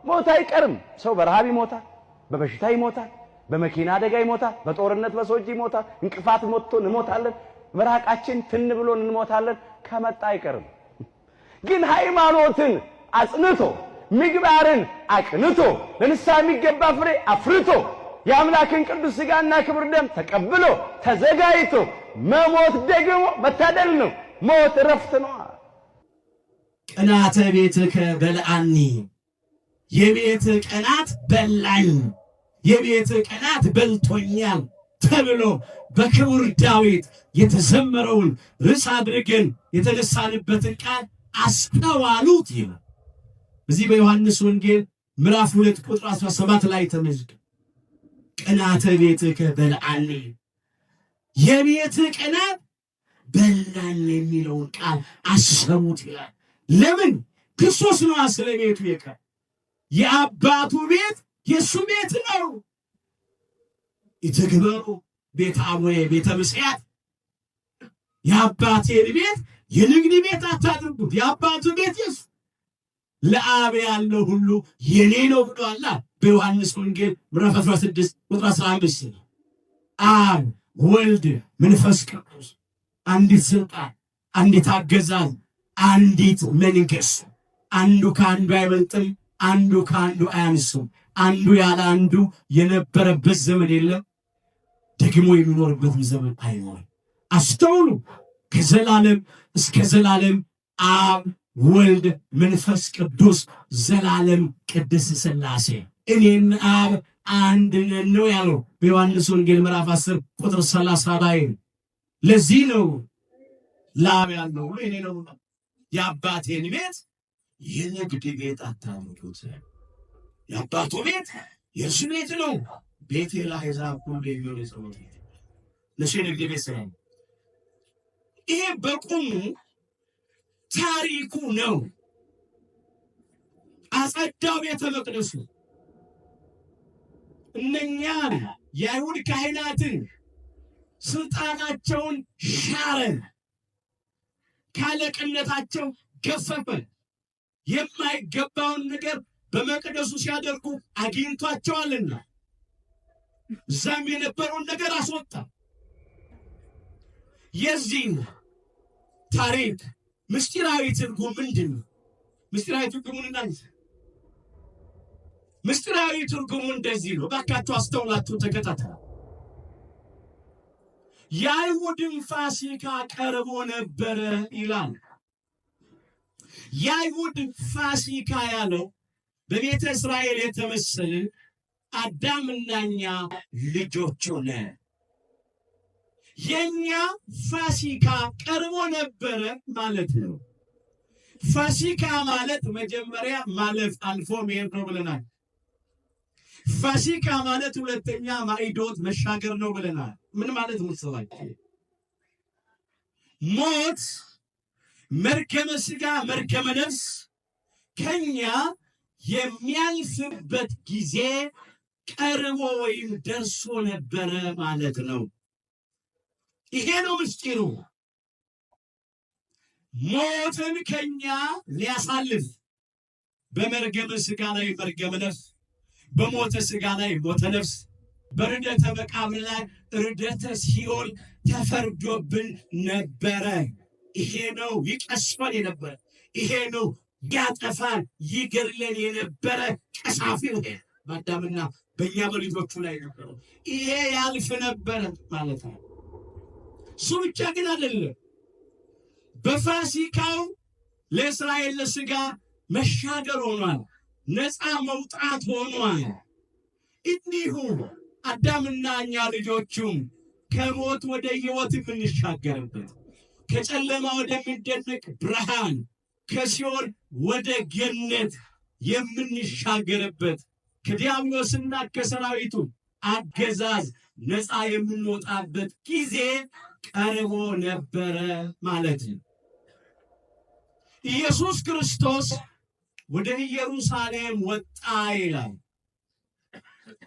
ሞት አይቀርም። ሰው በረሃብ ይሞታል፣ በበሽታ ይሞታል፣ በመኪና አደጋ ይሞታል፣ በጦርነት በሰዎች ይሞታል፣ እንቅፋት ሞቶ እንሞታለን፣ መራቃችን ትን ብሎን እንሞታለን። ከመጣ አይቀርም። ግን ሃይማኖትን አጽንቶ ምግባርን አቅንቶ ለንስሐ የሚገባ ፍሬ አፍርቶ የአምላክን ቅዱስ ሥጋና ክብር ደም ተቀብሎ ተዘጋጅቶ መሞት ደግሞ መታደል ነው። ሞት እረፍት ነው። ቅናተ ቤትከ በልዓኒ፣ የቤት ቅናት በላኝ፣ የቤት ቅናት በልቶኛል ተብሎ በክቡር ዳዊት የተዘመረውን ርዕስ አድርገን የተነሳንበትን ቃል አስተዋሉት ይላል። በዚህ በዮሐንስ ወንጌል ምዕራፍ 2 ቁጥር 17 ላይ ተመዝግቧል። ቅናተ ቤትከ በልዓኒ፣ የቤት ቅናት በላኝ የሚለውን ቃል አሰሙት ይላል። ለምን? ክርስቶስ ነው ስለ ቤቱ የቀረ። የአባቱ ቤት የሱ ቤት ነው። ይትግበሩ ቤተ አቡየ ቤተ ምስያት፣ የአባቴን ቤት የንግድ ቤት አታድርጉት። የአባቱ ቤት የሱ፣ ለአብ ያለው ሁሉ የኔ ነው ብሏል በዮሐንስ ወንጌል ምዕራፍ 16 ቁጥር 15። አብ ወልድ መንፈስ ቅዱስ አንዲት ስልጣን፣ አንዲት አገዛዝ፣ አንዲት መንግስት። አንዱ ከአንዱ አይበልጥም፣ አንዱ ከአንዱ አያንስም። አንዱ ያለ አንዱ የነበረበት ዘመን የለም፣ ደግሞ የሚኖርበት ዘመን አይኖርም። አስተውሉ። ከዘላለም እስከ ዘላለም አብ ወልድ መንፈስ ቅዱስ ዘላለም ቅድስት ሥላሴ እኔን አብ አንድ ነን ነው ያለው በዮሐንስ ወንጌል ምዕራፍ 10 ቁጥር 30 ላይ። ለዚህ ነው ለአብ ያለው ሁሉ የኔ ነው፣ የአባቴን ቤት የንግድ ቤት አታድርጉት። የአባቱ ቤት የእርሱ ቤት ነው። ቤቴ ለአሕዛብ ሁሉ የሚሆን የጸሎት ቤት፣ ለእሱ የንግድ ቤት ስራ። ይሄ በቁሙ ታሪኩ ነው። አጸዳው ቤተ መቅደሱ። እነኛ የአይሁድ ካህናትን ስልጣናቸውን ሻረ፣ ካለቅነታቸው ገፈፈ። የማይገባውን ነገር በመቅደሱ ሲያደርጉ አግኝቷቸዋልና እዛም የነበረውን ነገር አስወጣ። የዚህ ታሪክ ምስጢራዊ ትርጉም ምንድን ነው? ምስጢራዊ ትርጉሙን እናንተ ምስጢራዊ ትርጉሙ እንደዚህ ነው። ባካችሁ አስተውላችሁ ተከታተሉ። የአይሁድን ፋሲካ ቀርቦ ነበረ ይላል። የአይሁድ ፋሲካ ያለው በቤተ እስራኤል የተመሰለ አዳምና እኛ ልጆቹ ነን። የኛ ፋሲካ ቀርቦ ነበረ ማለት ነው። ፋሲካ ማለት መጀመሪያ ማለፍ አልፎ መሄድ ነው ብለናል። ፋሲካ ማለት ሁለተኛ ማዕዶት መሻገር ነው ብለናል። ምን ማለት መሰላችሁ? ሞት፣ መርገመ ሥጋ፣ መርገመ ነፍስ ከኛ የሚያልፍበት ጊዜ ቀርቦ ወይም ደርሶ ነበረ ማለት ነው። ይሄ ነው ምስጢሩ። ሞትን ከኛ ሊያሳልፍ በመርገመ ሥጋ ላይ መርገመ ነፍስ፣ በሞተ ሥጋ ላይ ሞተ ነፍስ፣ በርደተ መቃብር ላይ ርደተ ሲኦል ተፈርዶብን ነበረ። ይሄ ነው ይቀስፈን የነበረ፣ ይሄ ነው ያጠፋን ይገድለን የነበረ ቀሳፊው ይሄ በአዳምና በእኛ በልጆቹ ላይ ነበረው። ይሄ ያልፍ ነበረ ማለት ነው። እሱ ብቻ ግን አይደለም። በፋሲካው ለእስራኤል ለሥጋ መሻገር ሆኗል፣ ነፃ መውጣት ሆኗል። እንዲሁ አዳምና እኛ ልጆቹም ከሞት ወደ ሕይወት የምንሻገርበት፣ ከጨለማ ወደሚደነቅ ብርሃን፣ ከሲኦል ወደ ገነት የምንሻገርበት፣ ከዲያብሎስና ከሰራዊቱ አገዛዝ ነፃ የምንወጣበት ጊዜ ቀርቦ ነበረ ማለት ነው። ኢየሱስ ክርስቶስ ወደ ኢየሩሳሌም ወጣ ይላል።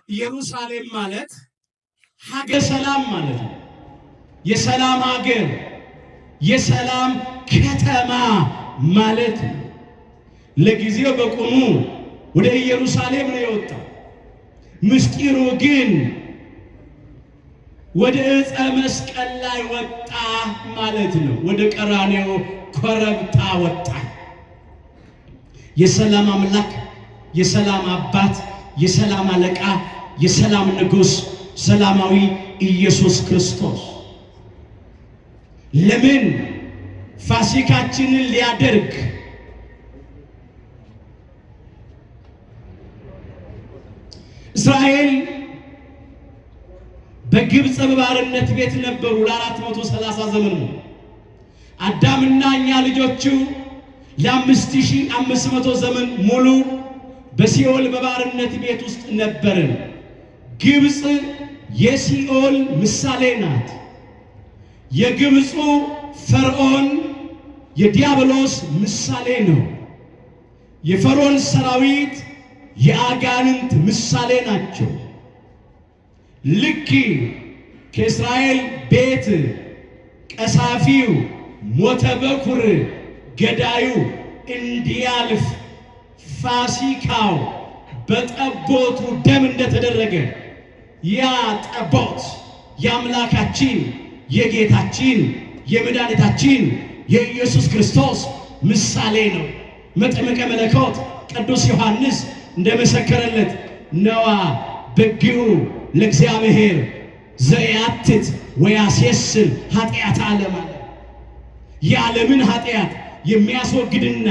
ኢየሩሳሌም ማለት ሀገረ ሰላም ማለት ነው። የሰላም ሀገር፣ የሰላም ከተማ ማለት ነው። ለጊዜው በቁሙ ወደ ኢየሩሳሌም ነው የወጣው። ምስጢሩ ግን ወደ ዕፀ መስቀል ላይ ወጣ ማለት ነው። ወደ ቀራንዮ ኮረብታ ወጣ። የሰላም አምላክ፣ የሰላም አባት፣ የሰላም አለቃ፣ የሰላም ንጉሥ ሰላማዊ ኢየሱስ ክርስቶስ ለምን ፋሲካችንን ሊያደርግ እስራኤል በግብፅ ባርነት ቤት ነበሩ ለ430 ዘመን ነው። አዳምና እኛ ልጆቹ ለ5500 ዘመን ሙሉ በሲኦል በባርነት ቤት ውስጥ ነበርን። ግብፅ የሲኦል ምሳሌ ናት። የግብፁ ፈርዖን የዲያብሎስ ምሳሌ ነው። የፈርዖን ሰራዊት የአጋንንት ምሳሌ ናቸው። ልክ ከእስራኤል ቤት ቀሳፊው ሞተ በኩር ገዳዩ እንዲያልፍ ፋሲካው በጠቦቱ ደም እንደተደረገ ያ ጠቦት የአምላካችን የጌታችን የመድኃኒታችን የኢየሱስ ክርስቶስ ምሳሌ ነው። መጥምቀ መለኮት ቅዱስ ዮሐንስ እንደመሰከረለት ነዋ በግዑ ለእግዚአብሔር ዘያትት ወያሴስል ኃጢአት ዓለም አለ። የዓለምን ኃጢአት የሚያስወግድና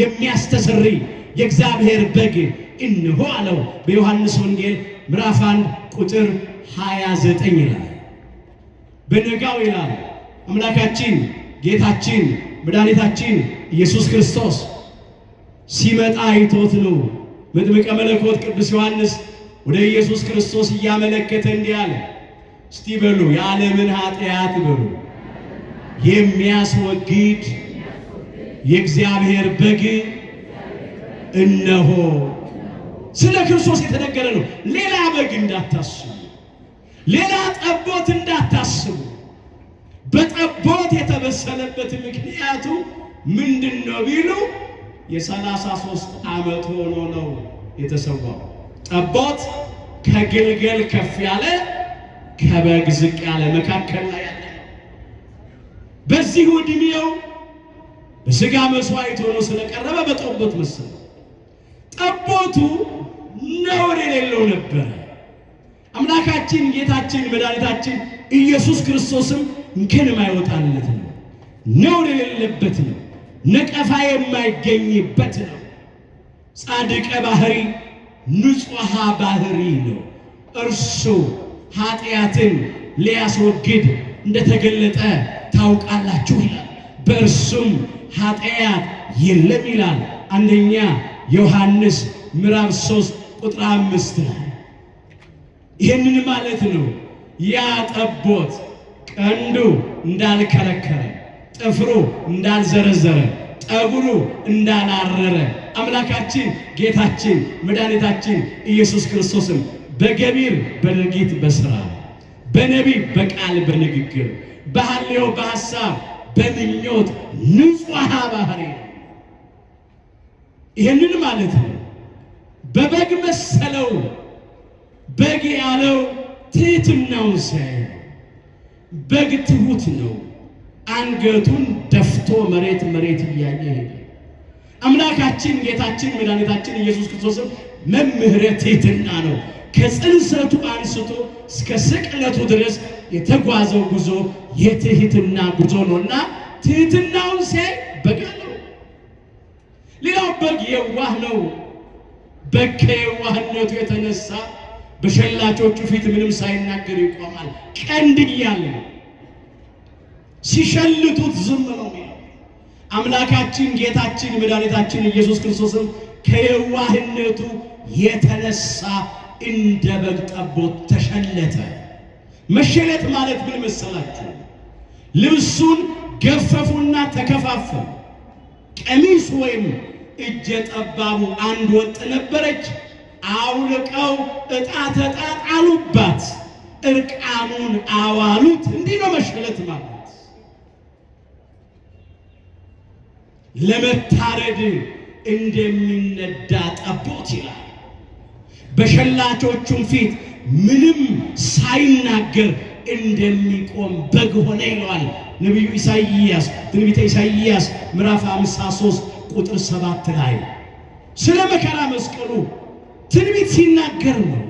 የሚያስተሰርይ የእግዚአብሔር በግ እነሆ አለው በዮሐንስ ወንጌል ምዕራፍ 1 ቁጥር 29 ይላል። በነጋው ይላል አምላካችን ጌታችን መድኃኒታችን ኢየሱስ ክርስቶስ ሲመጣ አይቶት ነው። መጥምቀ መለኮት ቅዱስ ዮሐንስ ወደ ኢየሱስ ክርስቶስ እያመለከተ እንዲህ አለ። እስቲ በሉ የዓለምን ኃጢአት በሉ የሚያስወግድ የእግዚአብሔር በግ እነሆ። ስለ ክርስቶስ የተነገረ ነው። ሌላ በግ እንዳታስቡ፣ ሌላ ጠቦት እንዳታስቡ። በጠቦት የተበሰለበት ምክንያቱ ምንድነው ቢሉ የ33 ዓመት ሆኖ ነው የተሰዋው። ጠቦት ከግልገል ከፍ ያለ ከበግ ዝቅ ያለ መካከል ላይ ያለ በዚህ ዕድሜው በሥጋ መስዋዕት ሆኖ ስለቀረበ በጠቦት መሰለ። ጠቦቱ ነውር የሌለው ነበር። አምላካችን ጌታችን መድኃኒታችን ኢየሱስ ክርስቶስም እንከን የማይወጣለት ነው። ነውር የሌለበት ነው። ነቀፋ የማይገኝበት ነው። ጻድቀ ባህሪ ንጹሐ ባህሪ ነው። እርሱ ኃጢአትን ሊያስወግድ እንደተገለጠ ታውቃላችሁ ይላል። በእርሱም ኃጢአት የለም ይላል አንደኛ ዮሐንስ ምዕራፍ 3 ቁጥር 5 ላይ። ይህንን ማለት ነው ያ ጠቦት ቀንዱ እንዳልከረከረ፣ ጥፍሩ እንዳልዘረዘረ፣ ጠጉሩ እንዳላረረ አምላካችን ጌታችን መድኃኒታችን ኢየሱስ ክርስቶስም በገቢር በድርጊት በሥራ በነቢብ በቃል በንግግር በሐልዮ በሐሳብ በምኞት ንጹሐ ባህሪ ነው። ይህንን ማለት ነው በበግ መሰለው። በግ ያለው ትሕትናውን ሲያይ በግ ትሑት ነው። አንገቱን ደፍቶ መሬት እያየ ሄደ። አምላካችን ጌታችን መድኃኒታችን ኢየሱስ ክርስቶስም መምህረ ትሕትና ነው። ከጽንሰቱ አንስቶ እስከ ስቅለቱ ድረስ የተጓዘው ጉዞ የትሕትና ጉዞ ነውና ትሕትናውን ሲያይ በግ አለው። ሌላው በግ የዋህ ነው። በግ ከየዋህነቱ የተነሳ በሸላቾቹ ፊት ምንም ሳይናገር ይቆማል። ቀንድ እያለ ሲሸልቱት ዝም ነው የሚለው። አምላካችን ጌታችን መድኃኒታችን ኢየሱስ ክርስቶስም ከየዋህነቱ የተነሳ እንደ በግ ጠቦት ተሸለተ። መሸለት ማለት ምን መሰላችሁ? ልብሱን ገፈፉና ተከፋፈሉ። ቀሚስ ወይም እጀ ጠባቡ አንድ ወጥ ነበረች። አውልቀው ዕጣ ተጣጣሉባት፣ እርቃኑን አዋሉት። እንዲህ ነው መሸለት ማለት። ለመታረድ እንደሚነዳ ጠቦት ይላል። በሸላቾቹም ፊት ምንም ሳይናገር እንደሚቆም በግ ሆነ ይለዋል ነብዩ ኢሳይያስ ትንቢተ ኢሳይያስ ምዕራፍ 53 ቁጥር 7 ላይ ስለ መከራ መስቀሉ ትንቢት ሲናገር ነው።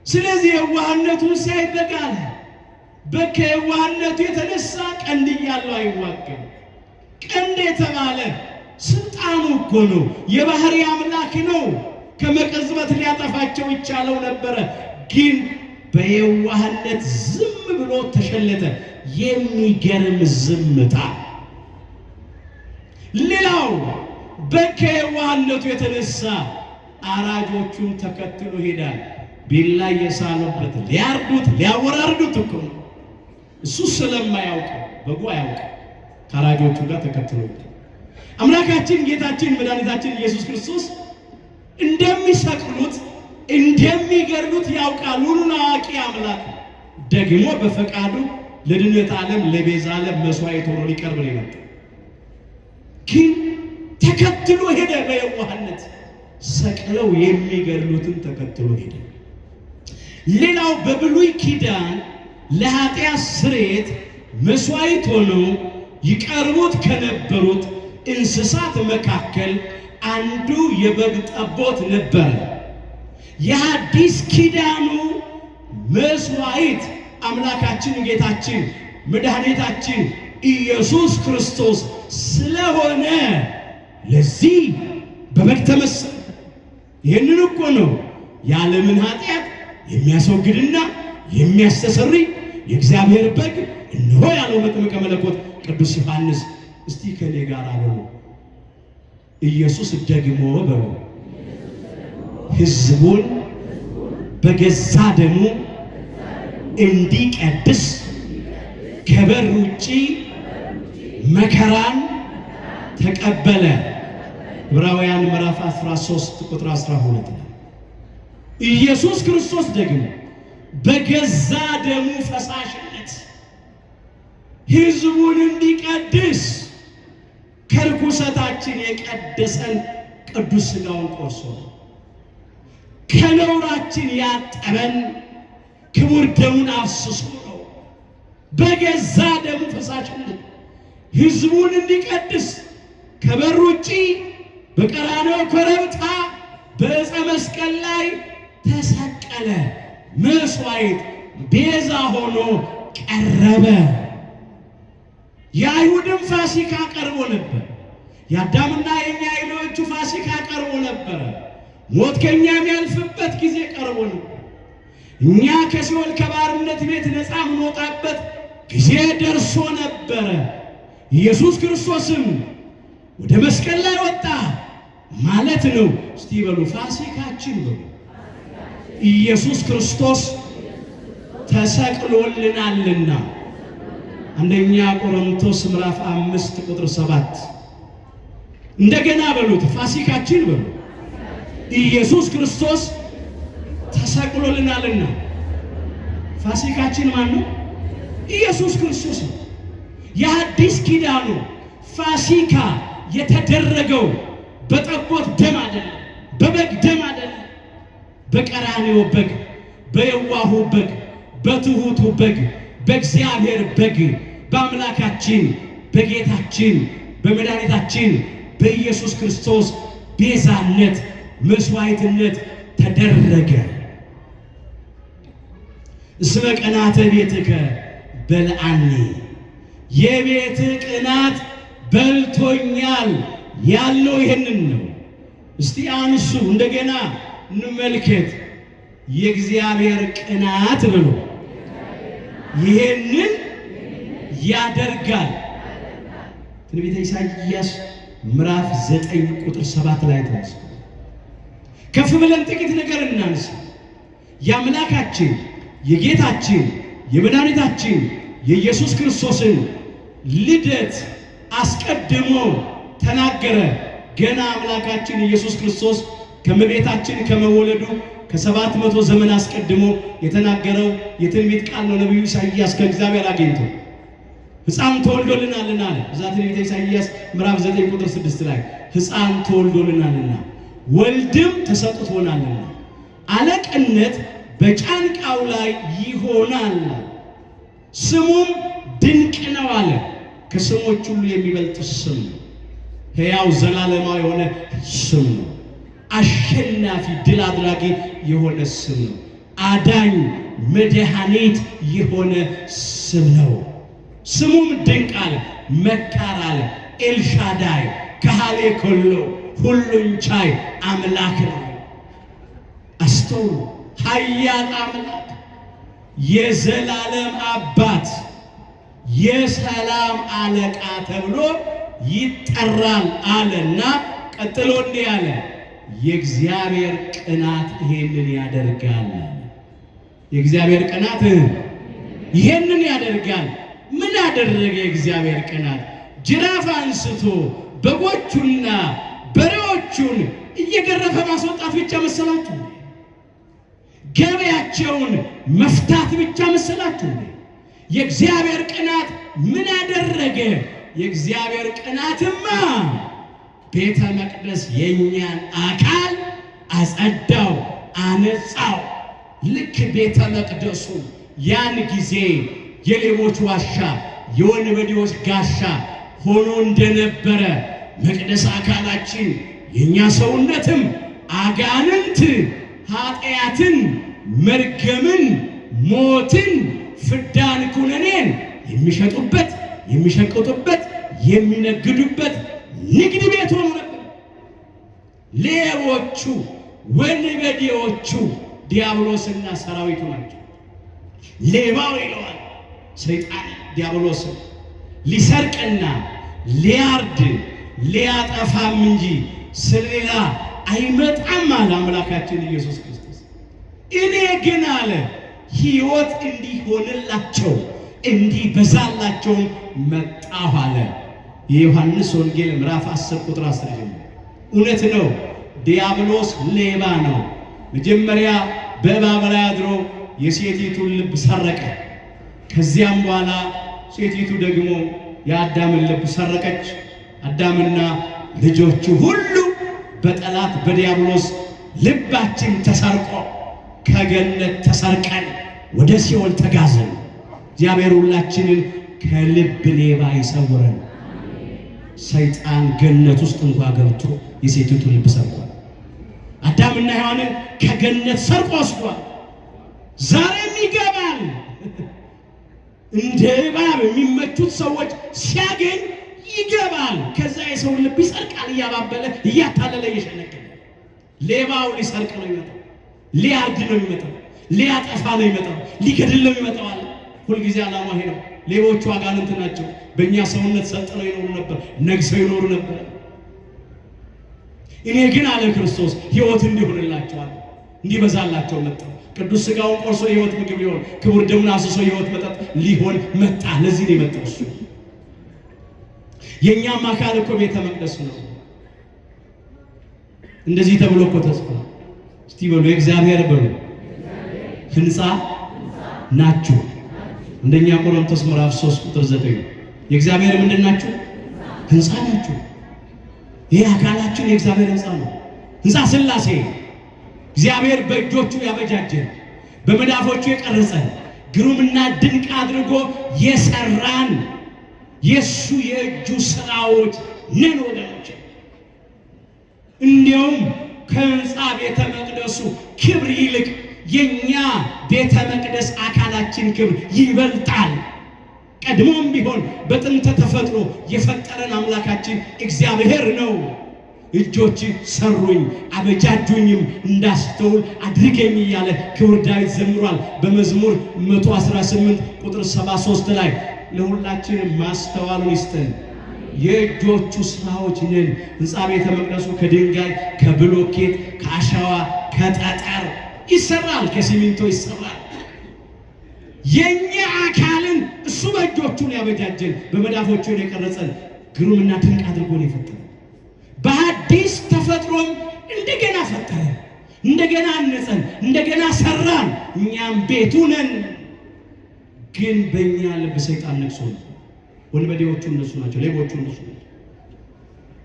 ስለዚህ የዋህነቱን ሳይበቃል በከዋህነቱ የተነሳ ቀንድ ያለው አይዋጋም። ቀንድ የተባለ ስልጣኑ እኮ ነው። የባህሪ አምላክ ነው። ከመቀዝበት ሊያጠፋቸው ይቻለው ነበረ፣ ግን በየዋህነት ዝም ብሎ ተሸለተ። የሚገርም ዝምታ። ሌላው በከዋህነቱ የተነሳ አራጆቹን ተከትሎ ሄዳል። ቢላ የሳሉበት ሊያርዱት ሊያወራርዱት እኮ ነው። እሱ ስለማያውቅ በጎ ያውቅ ከአራጆቹ ጋር ተከትሎ ሄዳል። አምላካችን ጌታችን መድኃኒታችን ኢየሱስ ክርስቶስ እንደሚሰቅሉት እንደሚገድሉት ያውቃል። ሁሉን አዋቂ አምላክ ደግሞ በፈቃዱ ለድነት ዓለም ለቤዛ ዓለም መስዋዕት ሆኖ ሊቀርብ ነው የመጣው። ግን ተከትሎ ሄደ። በየዋህነት ሰቅለው የሚገድሉትን ተከትሎ ሄደ። ሌላው በብሉይ ኪዳን ለኃጢአት ስርየት መስዋዕት ሆኖ ይቀርቡት ከነበሩት እንስሳት መካከል አንዱ የበግ ጠቦት ነበር። የሐዲስ ኪዳኑ መስዋዕት አምላካችን ጌታችን መድኃኒታችን ኢየሱስ ክርስቶስ ስለሆነ ለዚህ በበግ ተመሰለ። ይህንን እኮ ነው የዓለምን ኃጢአት የሚያስወግድና የሚያስተሰርይ የእግዚአብሔር በግ እነሆ ያለው መጥምቀ መለኮት ቅዱስ ዮሐንስ። እስቲ ከኔ ጋር አበሉ ኢየሱስ ደግሞ በሉ ሕዝቡን በገዛ ደሙ እንዲቀድስ ከበር ውጪ መከራን ተቀበለ። ዕብራውያን ምዕራፍ 13 ቁጥር 12 ኢየሱስ ክርስቶስ ደግሞ በገዛ ደሙ ፈሳሽነት ሕዝቡን እንዲቀድስ ከርኩሰታችን የቀደሰን ቅዱስ ሥጋውን ቆርሶ ከነውራችን ያጠበን ክቡር ደሙን አፍስሶ ነው። በገዛ ደሙ ፈሳሽነት ሕዝቡን እንዲቀድስ ከበር ውጪ በቀራንዮ ኮረብታ በዕፀ መስቀል ላይ ተሰቀለ። መስዋዕት ቤዛ ሆኖ ቀረበ። የአይሁድም ፋሲካ ቀርቦ ነበር። የአዳምና የኛ የሌሎቹ ፋሲካ ቀርቦ ነበር። ሞት ከኛ የሚያልፍበት ጊዜ ቀርቦ ነበር። እኛ ከሲኦል ከባርነት ቤት ነፃ የምንወጣበት ጊዜ ደርሶ ነበረ። ኢየሱስ ክርስቶስም ወደ መስቀል ላይ ወጣ ማለት ነው። እስቲ በሉ ፋሲካችን በሉ ኢየሱስ ክርስቶስ ተሰቅሎልናልና። አንደኛ ቆሮንቶስ ምዕራፍ 5 ቁጥር 7 እንደገና በሉት ፋሲካችን በሉ ኢየሱስ ክርስቶስ ተሰቅሎልናልና። ፋሲካችን ማን ነው? ኢየሱስ ክርስቶስ ነው። የሐዲስ ኪዳኑ ፋሲካ የተደረገው በጠቦት ደም አይደለም፣ በበግ ደም አይደለም፣ በቀራንዮ በግ፣ በየዋሁ በግ፣ በትሁቱ በግ፣ በእግዚአብሔር በግ፣ በአምላካችን በጌታችን በመድኃኒታችን በኢየሱስ ክርስቶስ ቤዛነት መስዋዕትነት ተደረገ። እስመ ቀናተ ቤትከ በልዓኒ፣ የቤት ቅናት በልቶኛል ያለው ይሄንን ነው። እስቲ አንሱ እንደገና እንመልከት። የእግዚአብሔር ቅናት ብሎ ይሄንን ያደርጋል። ትንቢተ ኢሳይያስ ምዕራፍ 9 ቁጥር 7 ላይ ተነስቶ ከፍ ብለን ጥቂት ነገር እናንሳ። የአምላካችን የጌታችን የመድኃኒታችን የኢየሱስ ክርስቶስን ልደት አስቀድሞ ተናገረ። ገና አምላካችን ኢየሱስ ክርስቶስ ከመቤታችን ከመወለዱ ከ700 ዘመን አስቀድሞ የተናገረው የትንቢት ቃል ነው። ነብዩ ኢሳይያስ ከእግዚአብሔር አግኝቶ ሕፃን ተወልዶልናልና አለ። እዛ ትንቢተ ኢሳይያስ ምዕራፍ 9 ቁጥር 6 ላይ ሕፃን ተወልዶልናልና ወልድም ተሰጥቶናልና አለቅነት በጫንቃው ላይ ይሆናል፣ ስሙም ድንቅ ነው አለ። ከስሞች ሁሉ የሚበልጥ ስም ነው። ሕያው ዘላለማዊ የሆነ ስም ነው። አሸናፊ ድል አድራጊ የሆነ ስም ነው። አዳኝ መድኃኒት የሆነ ስም ነው። ስሙም ድንቅ አለ፣ መካር አለ፣ ኤልሻዳይ ከሃሌ ኮሎ ሁሉን ቻይ አምላክ ነው። አስተውሉ። ኃያል አምላክ፣ የዘላለም አባት፣ የሰላም አለቃ ተብሎ ይጠራል አለና ቀጥሎ እንዲህ አለ፣ የእግዚአብሔር ቅናት ይሄንን ያደርጋል። የእግዚአብሔር ቅናት ይሄንን ያደርጋል። ምን አደረገ የእግዚአብሔር ቅናት? ጅራፍ አንስቶ በጎቹና በሬዎቹን እየገረፈ ማስወጣት ብቻ መሰላችሁ? ገበያቸውን መፍታት ብቻ መሰላችሁ? የእግዚአብሔር ቅናት ምን አደረገ? የእግዚአብሔር ቅናትማ ቤተ መቅደስ የኛን አካል አጸዳው፣ አነጻው። ልክ ቤተ መቅደሱ ያን ጊዜ የሌቦች ዋሻ፣ የወንበዴዎች ጋሻ ሆኖ እንደነበረ መቅደስ አካላችን የኛ ሰውነትም አጋንንት ኃጢአትን፣ መርገምን፣ ሞትን፣ ፍዳን፣ ኩነኔን የሚሸጡበት የሚሸቅጡበት የሚነግዱበት ንግድ ቤት ሆኖ ነበር። ሌቦቹ ወንበዴዎቹ ዲያብሎስና ሰራዊቱ ናቸው። ሌባው ይለዋል ሰይጣን ዲያብሎስ ሊሰርቅና ሊያርድ ሊያጠፋም እንጂ ስለሌላ አይመጣም አለ አምላካችን ኢየሱስ ክርስቶስ። እኔ ግን አለ ሕይወት እንዲሆንላቸው እንዲበዛላቸው መጣሁ አለ። የዮሐንስ ወንጌል ምዕራፍ 10 ቁጥር 10 ጀምሮ እውነት ነው። ዲያብሎስ ሌባ ነው። መጀመሪያ በእባብ ላይ አድሮ የሴቲቱን ልብ ሰረቀ። ከዚያም በኋላ ሴቲቱ ደግሞ የአዳምን ልብ ሰረቀች። አዳምና ልጆቹ ሁሉ በጠላት በዲያብሎስ ልባችን ተሰርቆ ከገነት ተሰርቀን ወደ ሲኦል ተጋዘን። እግዚአብሔር ሁላችንን ከልብ ሌባ ይሰውረን። ሰይጣን ገነት ውስጥ እንኳን ገብቶ የሴቲቱ ልብ ሰርቋል። አዳምና ሔዋንን ከገነት ሰርቆ ወስዷል። ዛሬም ይገባል። እንደ እባብ የሚመቹት ሰዎች ሲያገኝ ይገባል። ከዛ የሰው ልብ ይሰርቃል፣ እያባበለ እያታለለ እየሸነገለ። ሌባው ሊሰርቅ ነው የሚመጣው፣ ሊያርድ ነው የሚመጣው፣ ሊያጠፋ ነው የሚመጣው፣ ሊገድል ነው የሚመጣው አለ። ሁልጊዜ ዓላማ ይሄ ነው። ሌቦቹ አጋንንት ናቸው። በእኛ ሰውነት ሰልጥነው ይኖሩ ነበር፣ ነግሰው ይኖሩ ነበር። እኔ ግን አለ ክርስቶስ ሕይወት እንዲሆንላቸዋል እንዲበዛላቸው መጣ። ቅዱስ ሥጋውን ቆርሶ የሕይወት ምግብ ሊሆን ክቡር ደሙን አፍስሶ የሕይወት መጠጥ ሊሆን መጣ። ለዚህ ነው የመጣው እሱ። የኛም አካል እኮ ቤተ መቅደስ ነው። እንደዚህ ተብሎ እኮ ተጽፎ እስቲ በሉ የእግዚአብሔር በሉ ሕንጻ ናችሁ። አንደኛ ቆሮንቶስ ምዕራፍ 3 ቁጥር 9 የእግዚአብሔር ምንድን ናችሁ? ሕንጻ ናችሁ። ይሄ አካላችን የእግዚአብሔር ሕንጻ ነው። ሕንጻ ሥላሴ እግዚአብሔር በእጆቹ ያበጃጀን በመዳፎቹ የቀረጸን ግሩምና ድንቅ አድርጎ የሰራን የሱ የእጁ ስራዎች ነን ወገኖች። እንዲያውም ከሕንጻ ቤተ መቅደሱ ክብር ይልቅ የኛ ቤተ መቅደስ አካላችን ክብር ይበልጣል። ቀድሞም ቢሆን በጥንተ ተፈጥሮ የፈጠረን አምላካችን እግዚአብሔር ነው። እጆች ሰሩኝ አበጃጁኝም እንዳስተውል አድርገኝ እያለ ክቡር ዳዊት ዘምሯል በመዝሙር 118 ቁጥር 73 ላይ። ለሁላችንም ማስተዋሉን ይስጠን። የእጆቹ ስራዎች ነን። ሕንጻ ቤተ መቅደሱ ከድንጋይ ከብሎኬት ከአሸዋ ከጠጠር ይሰራል፣ ከሲሚንቶ ይሰራል። የኛ አካልን እሱ በእጆቹን ያበጃጀን በመዳፎቹን የቀረጸን ግሩምና ድንቅ አድርጎ ነው የፈጠረን። በአዲስ ተፈጥሮም እንደገና ፈጠረ፣ እንደገና አነጸን፣ እንደገና ሰራን። እኛም ቤቱ ነን። ግን በእኛ ልብ ሰይጣን ነግሶ ወንበዴዎቹ እነሱ ናቸው፣ ሌቦቹ እነሱ ናቸው።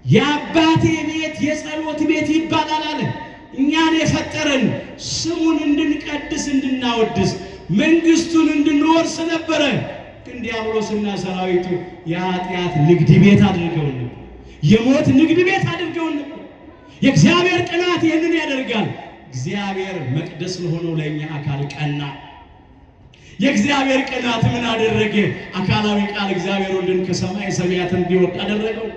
የአባቴ ቤት የጸሎት ቤት ይባላል አለ። እኛን የፈጠረን ስሙን እንድንቀድስ እንድናወድስ መንግስቱን እንድንወርስ ነበረ። ግን ዲያብሎስና ሰራዊቱ የኃጢአት ንግድ ቤት አድርገውን ነበር፣ የሞት ንግድ ቤት አድርገውን ነበር። የእግዚአብሔር ቅናት ይህንን ያደርጋል። እግዚአብሔር መቅደስ ለሆነው ለእኛ አካል ቀና። የእግዚአብሔር ቅናት ምን አደረገ? አካላዊ ቃል እግዚአብሔር ወልድን ከሰማይ ሰማያት እንዲወርድ አደረገው።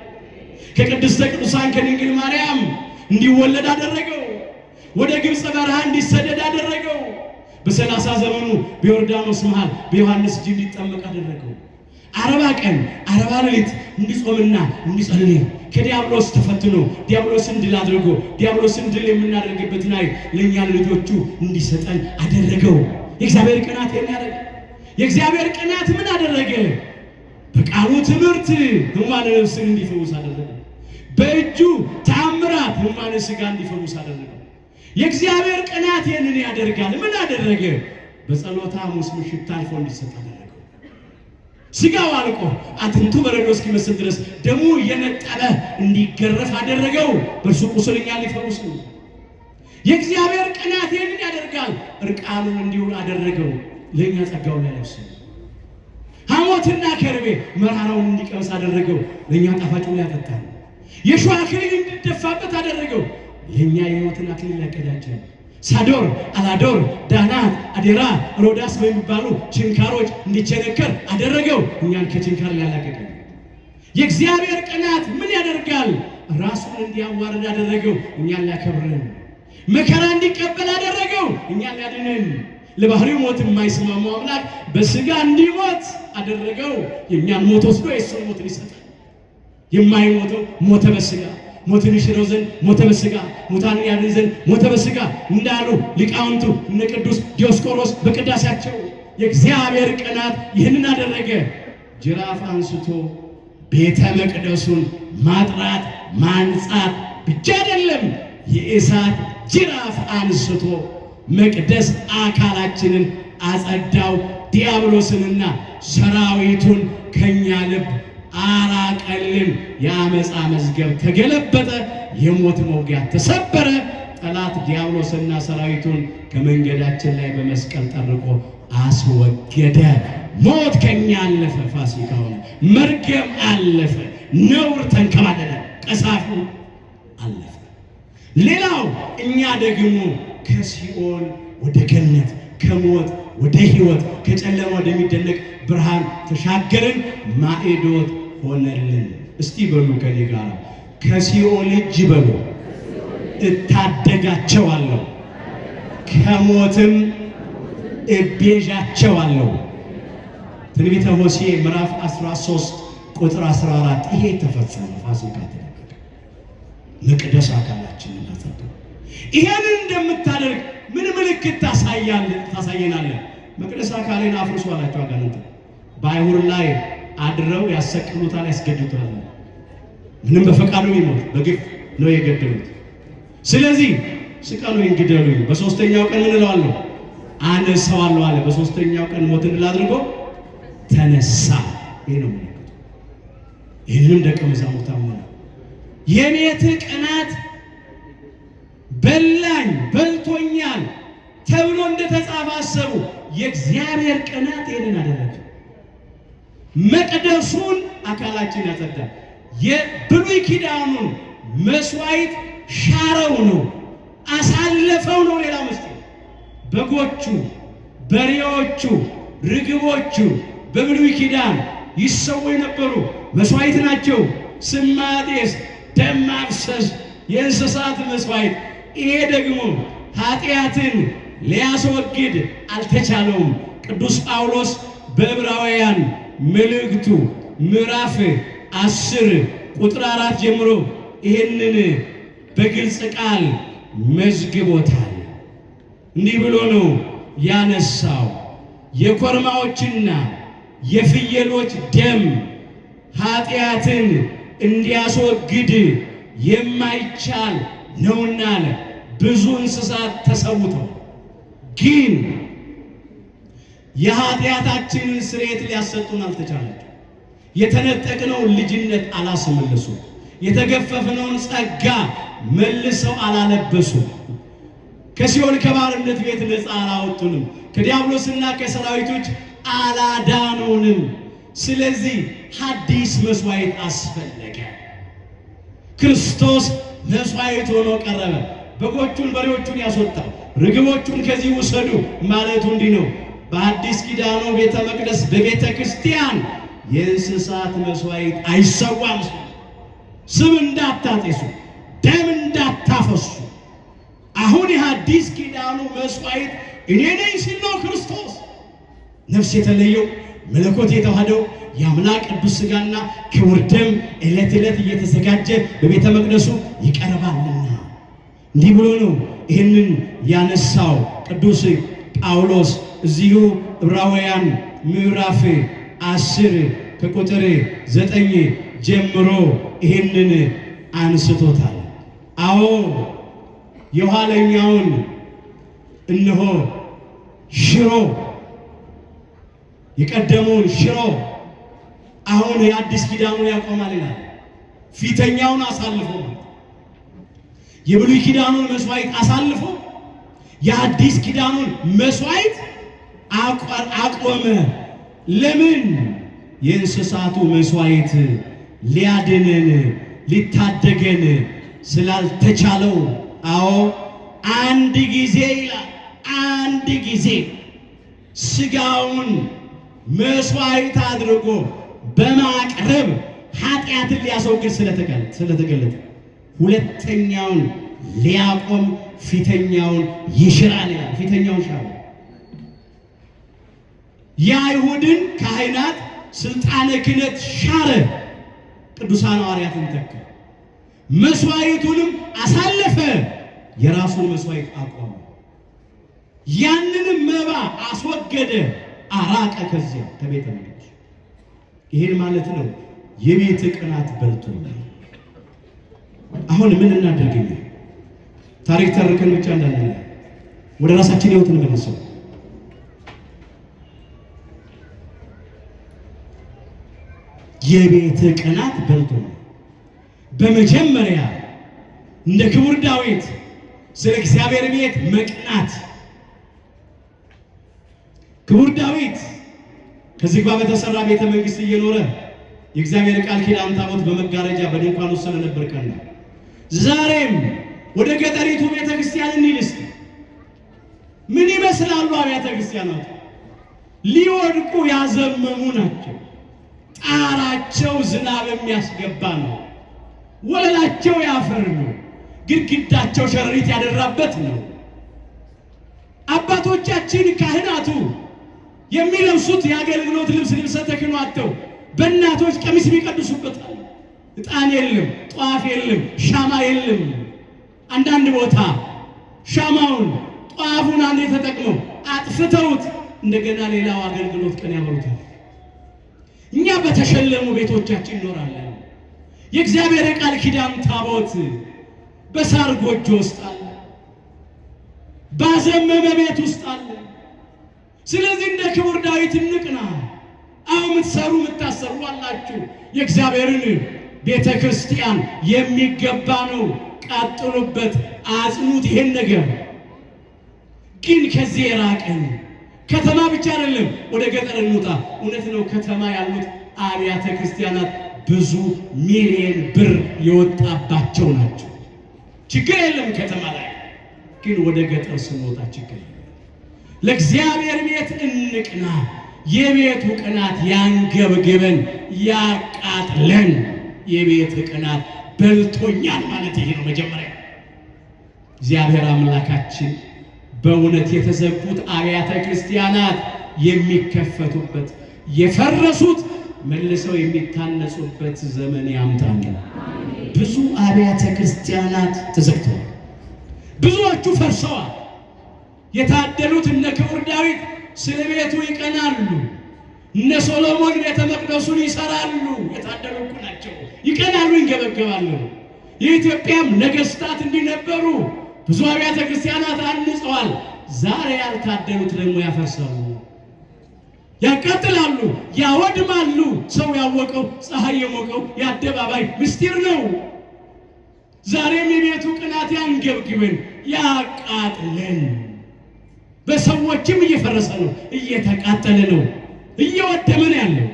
ከቅድስተ ቅዱሳን ከድንግል ማርያም እንዲወለድ አደረገው። ወደ ግብፅ በረሃ እንዲሰደድ አደረገው። በ30 ዘመኑ በዮርዳኖስ መሃል በዮሐንስ እጅ እንዲጠመቅ አደረገው። 40 ቀን 40 ሌሊት እንዲጾምና እንዲጸልይ ከዲያብሎስ ተፈትኖ ዲያብሎስን ድል አድርጎ ዲያብሎስን ድል የምናደርግበትን ኃይል ለእኛ ልጆቹ እንዲሰጠን አደረገው። የእግዚአብሔር ቅናት የሚያደርግ የእግዚአብሔር ቅናት ምን አደረገ? በቃሉ ትምህርት ሕሙማነ ነፍስን እንዲፈውስ አደረገ። በእጁ ተአምራት ሕሙማነ ሥጋ እንዲፈውስ አደረገ። የእግዚአብሔር ቅናት ይህንን ያደርጋል። ምን አደረገ? በጸሎተ ሐሙስ ምሽት ታልፎ እንዲሰጥ አደረገው። ሥጋው አልቆ አጥንቱ በረዶ እስኪመስል ድረስ ደሙ እየነጠረ እንዲገረፍ አደረገው። በእርሱ ቁስል እኛን ሊፈውስ ነው። የእግዚአብሔር ቅናት ይህንን ያደርጋል። እርቃኑን እንዲውል አደረገው። ለእኛ ጸጋውን ያለብሰው። ሐሞትና ከርቤ መራራውን እንዲቀምስ አደረገው። ለእኛ ጣፋጩን ያጠጣል። የሾህ አክሊል እንዲደፋበት አደረገው። ለእኛ የሕይወትን አክሊል ያቀዳጀን። ሳዶር፣ አላዶር፣ ዳናት፣ አዴራ፣ ሮዳስ በሚባሉ ችንካሮች እንዲቸነከር አደረገው። እኛን ከችንካር ሊያላቀቀን። የእግዚአብሔር ቅናት ምን ያደርጋል? ራሱን እንዲያዋርድ አደረገው። እኛን ሊያከብረን። መከራ እንዲቀበል አደረገው። እኛን ሊያድነን። ለባህሪው ሞት የማይስማማው አምላክ በሥጋ እንዲሞት አደረገው። የእኛን ሞት ወስዶ የእሱን ሞት ሊሰጠን። የማይሞተው ሞተ በሥጋ ሞትን ይሽረው ዘንድ ሞተ በሥጋ ሙታንን ያድን ዘንድ ሞተ በሥጋ እንዳሉ ሊቃውንቱ እነ ቅዱስ ዲዮስቆሮስ በቅዳሴያቸው። የእግዚአብሔር ቅናት ይህንን አደረገ። ጅራፍ አንስቶ ቤተ መቅደሱን ማጥራት ማንጻት ብቻ አይደለም፣ የእሳት ጅራፍ አንስቶ መቅደስ አካላችንን አጸዳው። ዲያብሎስንና ሰራዊቱን ከኛ ልብ አራቀልን። የአመፃ መዝገብ ተገለበጠ። የሞት መውጊያ ተሰበረ። ጠላት ዲያብሎስና ሰራዊቱን ከመንገዳችን ላይ በመስቀል ጠርቆ አስወገደ። ሞት ከኛ አለፈ። ፋሲካ ሆነ። መርገም አለፈ። ነውር ተንከባለለ። ቀሳፊ አለፈ። ሌላው እኛ ደግሞ ከሲኦል ወደ ገነት ከሞት ወደ ሕይወት ከጨለማ ወደሚደነቅ ብርሃን ተሻገርን። ማዕዶት ሆነልን። እስቲ በሉ ከኔ ጋር ከሲኦል እጅ በሉ እታደጋቸዋለሁ፣ ከሞትም እቤዣቸዋለሁ። ትንቢተ ሆሴዕ ምዕራፍ 13 ቁጥር 14 ይሄ ተፈጸመ። ፋሲካ ተደረገ። መቅደስ አካላችንን አጸዳ። ይሄንን እንደምታደርግ ምን ምልክት ታሳየናለህ? መቅደስ አካሌን አፍርሱ አላቸው አጋንንት። በአይሁድ ላይ አድረው ያሰቅሉታል፣ ያስገድሉታል። ምንም በፈቃዱ ይሞት በግፍ ነው የገደሉት። ስለዚህ ስቀሉኝ፣ ግደሉኝ፣ በሶስተኛው ቀን ምን እለዋለሁ? አነሳዋለሁ አለ። በሶስተኛው ቀን ሞትን ድል አድርጎ ተነሳ። ይሄ ነው ምልክቱ። ይህንም ደቀ መዛሙርት አመኑ። የቤትህ ቅናት በላኝ በልቶኛል ተብሎ እንደተጻፈ አሰቡ። የእግዚአብሔር ቅናት ይህንን አደረገ። መቅደሱን አካላችን ያጸዳ። የብሉይ ኪዳኑን መስዋዕት ሻረው ነው፣ አሳለፈው ነው። ሌላ መስጠት በጎቹ፣ በሬዎቹ፣ ርግቦቹ በብሉይ ኪዳን ይሰው የነበሩ መስዋዕት ናቸው። ስም ማጤስ፣ ደም ማፍሰስ፣ የእንስሳት መስዋዕት። ይሄ ደግሞ ኃጢአትን ሊያስወግድ አልተቻለውም። ቅዱስ ጳውሎስ በዕብራውያን መልእክቱ ምዕራፍ 10 ቁጥር 4 ጀምሮ ይህንን በግልጽ ቃል መዝግቦታል። እንዲህ ብሎ ነው ያነሳው። የኮርማዎችና የፍየሎች ደም ኃጢአትን እንዲያስወግድ የማይቻል ነውና አለ። ብዙ እንስሳት ተሰውተው ግን የኃጢአታችንን ስርየት ሊያሰጡን አልተቻላቸው። የተነጠቅነውን ልጅነት አላስመለሱ፣ የተገፈፍነውን ጸጋ መልሰው አላለበሱ፣ ከሲኦል ከባርነት ቤት ነፃ አላወጡንም፣ ከዲያብሎስና ከሰራዊቶች አላዳኑንም። ስለዚህ ሐዲስ መስዋዕት አስፈለገ። ክርስቶስ መስዋዕት ሆኖ ቀረበ። በጎቹን በሬዎቹን ያስወጣው ርግቦቹን ከዚህ ውሰዱ ማለቱ እንዲህ ነው። በአዲስ ኪዳኑ ቤተ መቅደስ በቤተ ክርስቲያን የእንስሳት መስዋዕት አይሰዋም። ስም እንዳታጤሱ፣ ደም እንዳታፈሱ። አሁን የአዲስ ኪዳኑ መስዋዕት እኔ ነኝ ሲል ነው ክርስቶስ። ነፍስ የተለየው መለኮት የተዋህደው የአምላክ ቅዱስ ሥጋና ክቡር ደም ዕለት ዕለት እየተዘጋጀ በቤተ መቅደሱ ይቀርባልና እንዲህ ብሎ ነው ይህንን ያነሳው ቅዱስ ጳውሎስ እዚሁ ዕብራውያን ምዕራፍ 10 ከቁጥር 9 ጀምሮ ይህንን አንስቶታል። አዎ የኋለኛውን እነሆ ሽሮ የቀደመውን ሽሮ አሁን የአዲስ ኪዳኑን ያቆማል ይላል። ፊተኛውን አሳልፎ የብሉይ ኪዳኑን መስዋዕት አሳልፎ የአዲስ ኪዳኑን መስዋዕት አቆመ። ለምን? የእንስሳቱ መስዋዕት ሊያድነን ሊታደገን ስላልተቻለው። አዎ አንድ ጊዜ ይላል፣ አንድ ጊዜ ሥጋውን መስዋዕት አድርጎ በማቅረብ ኃጢአትን ሊያስወግድ ስለተገለጠ ሁለተኛውን ሊያቆም ፊተኛውን ይሽራል ይላል። ፊተኛውን ሻረ። የአይሁድን ካህናት ስልጣነ ክህነት ሻረ፣ ቅዱሳን ሐዋርያትን ተካ። መስዋዕቱንም አሳለፈ፣ የራሱን መስዋዕት አቆመ። ያንንም መባ አስወገደ፣ አራቀ ከዚያ ከቤተ መቅደስ። ይሄን ማለት ነው የቤት ቅናት በልቶናል። አሁን ምን እናደርግኝ? ታሪክ ተርከን ብቻ እንዳንል ወደ ራሳችን ህይወት እንመለሰው። የቤት ቅናት በልቶናል። በመጀመሪያ እንደ ክቡር ዳዊት ስለ እግዚአብሔር ቤት መቅናት። ክቡር ዳዊት ከዝግባ በተሰራ ቤተ መንግስት እየኖረ የእግዚአብሔር ቃል ኪዳን ታቦት በመጋረጃ በድንኳን ውስጥ ስለነበር ቀና። ዛሬም ወደ ገጠሪቱ ቤተ ክርስቲያን እንይልስ። ምን ይመስላሉ አብያተ ክርስቲያናት? ሊወድቁ ያዘመሙ ናቸው። ጣራቸው ዝናብ የሚያስገባ ነው። ወለላቸው ያፈር ነው። ግድግዳቸው ሸረሪት ያደራበት ነው። አባቶቻችን ካህናቱ የሚለብሱት የአገልግሎት ልብሰ ተክህኖ አጥተው በእናቶች ቀሚስ የሚቀድሱበት ዕጣን የለም፣ ጧፍ የለም፣ ሻማ የለም። አንዳንድ ቦታ ሻማውን ጧፉን አንዴ ተጠቅመው አጥፍተውት እንደገና ሌላው አገልግሎት ቀን ያበሩታል። እኛ በተሸለሙ ቤቶቻችን እንኖራለን። የእግዚአብሔር ቃል ኪዳን ታቦት በሳር ጎጆ ውስጥ አለ፣ ባዘመመ ቤት ውስጥ አለ። ስለዚህ እንደ ክቡር ዳዊት እንቅና። አሁን የምትሰሩ የምታሰሩ አላችሁ። የእግዚአብሔርን ቤተ ክርስቲያን የሚገባ ነው፣ ቀጥሉበት፣ አጽኑት። ይሄን ነገር ግን ከዚህ የራቀን ከተማ ብቻ አይደለም፣ ወደ ገጠር እንውጣ። እውነት ነው፣ ከተማ ያሉት አብያተ ክርስቲያናት ብዙ ሚሊዮን ብር የወጣባቸው ናቸው። ችግር የለም ከተማ ላይ፣ ግን ወደ ገጠር ስንወጣ ችግር የለም። ለእግዚአብሔር ቤት እንቅና። የቤቱ ቅናት ያንገብግበን፣ ያቃጥለን። የቤት ቅናት በልቶኛል ማለት ይሄ ነው። መጀመሪያ እግዚአብሔር አምላካችን በእውነት የተዘጉት አብያተ ክርስቲያናት የሚከፈቱበት፣ የፈረሱት መልሰው የሚታነጹበት ዘመን ያምጣልን። ብዙ አብያተ ክርስቲያናት ተዘግተዋል፣ ብዙዎቹ ፈርሰዋል። የታደሉት እነ ክቡር ዳዊት ስለ ቤቱ ይቀናሉ። እነ ሶሎሞን ቤተ መቅደሱን ይሰራሉ። የታደሉ ናቸው፣ ይቀናሉ፣ ይንገበገባሉ። የኢትዮጵያም ነገስታት እንዲነበሩ ብዙ አብያተ ክርስቲያናት አንጸዋል። ዛሬ ያልታደሉት ደግሞ ያፈርሳሉ። ያቃጥላሉ፣ ያወድማሉ። ሰው ያወቀው ፀሐይ የሞቀው የአደባባይ ምስጢር ነው። ዛሬም የቤቱ ቅናት ያንገብግበን፣ ያቃጥለን። በሰዎችም እየፈረሰ ነው፣ እየተቃጠለ ነው፣ እየወደመ ነው ያለው።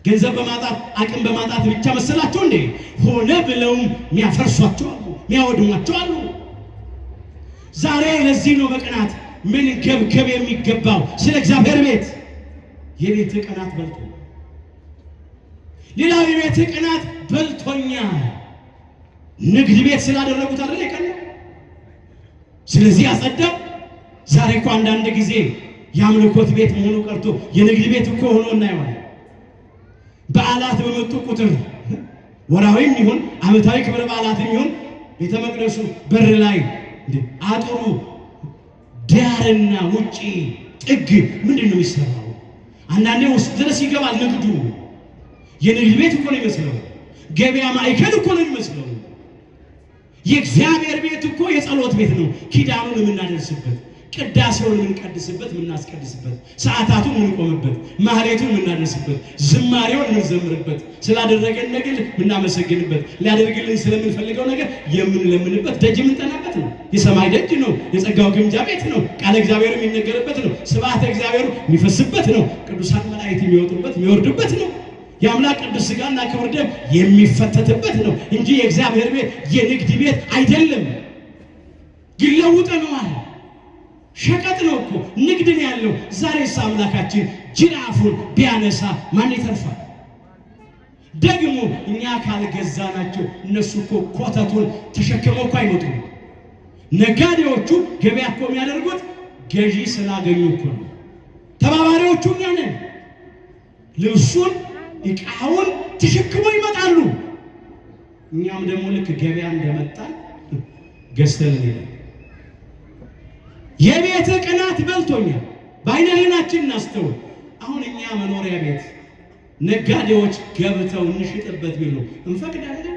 ገንዘብ በማጣት አቅም በማጣት ብቻ መሰላቸው እንዴ? ሆነ ብለውም የሚያፈርሷቸው አሉ፣ የሚያወድሟቸው አሉ። ዛሬ ለዚህ ነው በቅናት ምን ገብገብ የሚገባው ስለ እግዚአብሔር ቤት። የቤት ቅናት በልቶ ሌላው የቤት ቅናት በልቶኛ ንግድ ቤት ስላደረጉት አይደል ይቀር። ስለዚህ አጸዳው። ዛሬ እኮ አንዳንድ ጊዜ የአምልኮት ቤት መሆኑ ቀርቶ የንግድ ቤት እኮ ሆኖ እናየዋለን። በዓላት በመጡ ቁጥር ወራዊም ይሁን ዓመታዊ ክብረ በዓላትም ይሁን ቤተ መቅደሱ በር ላይ አጥሩ ዳርና ውጪ ጥግ ምንድን ነው የሚሰራው? አንዳንዴ ውስጥ ድረስ ይገባል ንግዱ። የንግድ ቤት እኮ ነው የሚመስለው፣ ገበያ ማዕከል እኮ ነው የሚመስለው። የእግዚአብሔር ቤት እኮ የጸሎት ቤት ነው። ኪዳኑን የምናደርስበት፣ ቅዳሴውን የምንቀድስበት፣ የምናስቀድስበት፣ ሰዓታቱን የምንቆምበት፣ ማህሌቱን የምናደርስበት፣ ዝማሬውን የምንዘምርበት፣ ስላደረገን ነገር የምናመሰግንበት፣ ሊያደርግልን ስለምንፈልገው ነገር የምንለምንበት፣ ደጅ የምንጠናበት ነው። የሰማይ ደጅ ነው። የጸጋው ግምጃ ቤት ነው። ቃለ እግዚአብሔር የሚነገርበት ነው። ስብሐተ እግዚአብሔር የሚፈስበት ነው። ቅዱሳን መላእክት የሚወጡበት የሚወርዱበት ነው። የአምላክ ቅዱስ ሥጋና ክቡር ደም የሚፈተትበት ነው እንጂ የእግዚአብሔር ቤት የንግድ ቤት አይደለም። ይለውጠናል። ሸቀጥ ነው እኮ ንግድ ነው ያለው። ዛሬስ አምላካችን ጅራፉን ቢያነሳ ማን ይተርፋል? ደግሞ እኛ ካልገዛናቸው እነሱ እኮ ኮተቱን ተሸክመው እኮ አይመጡም። ነጋዴዎቹ ገበያ እኮ የሚያደርጉት ገዢ ስላገኙ እኮ ነው። ተባባሪዎቹ እኛ ነን። ልብሱን ዕቃውን ተሸክመው ይመጣሉ። እኛም ደግሞ ልክ ገበያ እንደመጣን ገዝተን እንሄዳለን። የቤት ቅናት በልቶኛል። በዓይነ ሕሊናችን እናስተውል። አሁን እኛ መኖሪያ ቤት ነጋዴዎች ገብተው እንሽጥበት ቢሉ እንፈቅዳለን?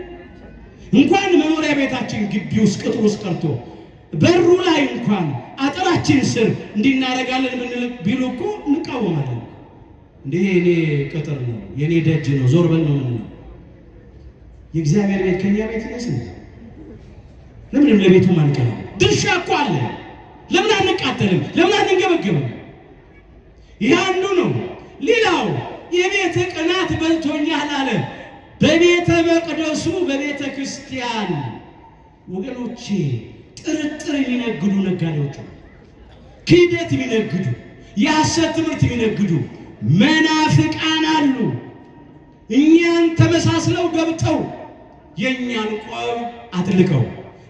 እንኳን መኖሪያ ቤታችን ግቢ ውስጥ ቅጥር ውስጥ ቀርቶ በሩ ላይ እንኳን አጥራችን ስር እንዲናረጋለን ምን ቢሉ እኮ እንቃወማለን። እንዴ የኔ ቅጥር ነው፣ የኔ ደጅ ነው፣ ዞር በል ነው ምን ነው። የእግዚአብሔር ቤት ከኛ ቤት ይነስል። ለምንም ለቤቱ ማንቀር ድርሻ እኮ አለ። ለምን አንቃተልም? ለምን አንገበገብም? ይህ አንዱ ነው። ሌላው የቤት ቅናት በልቶኛል አለ። በቤተ መቅደሱ በቤተ ክርስቲያን ወገኖቼ ጥርጥር የሚነግዱ ነጋዴዎች፣ ክህደት የሚነግዱ፣ የሐሰት ትምህርት የሚነግዱ መናፍቃን አሉ። እኛን ተመሳስለው ገብተው የኛን ቆብ አጥልቀው፣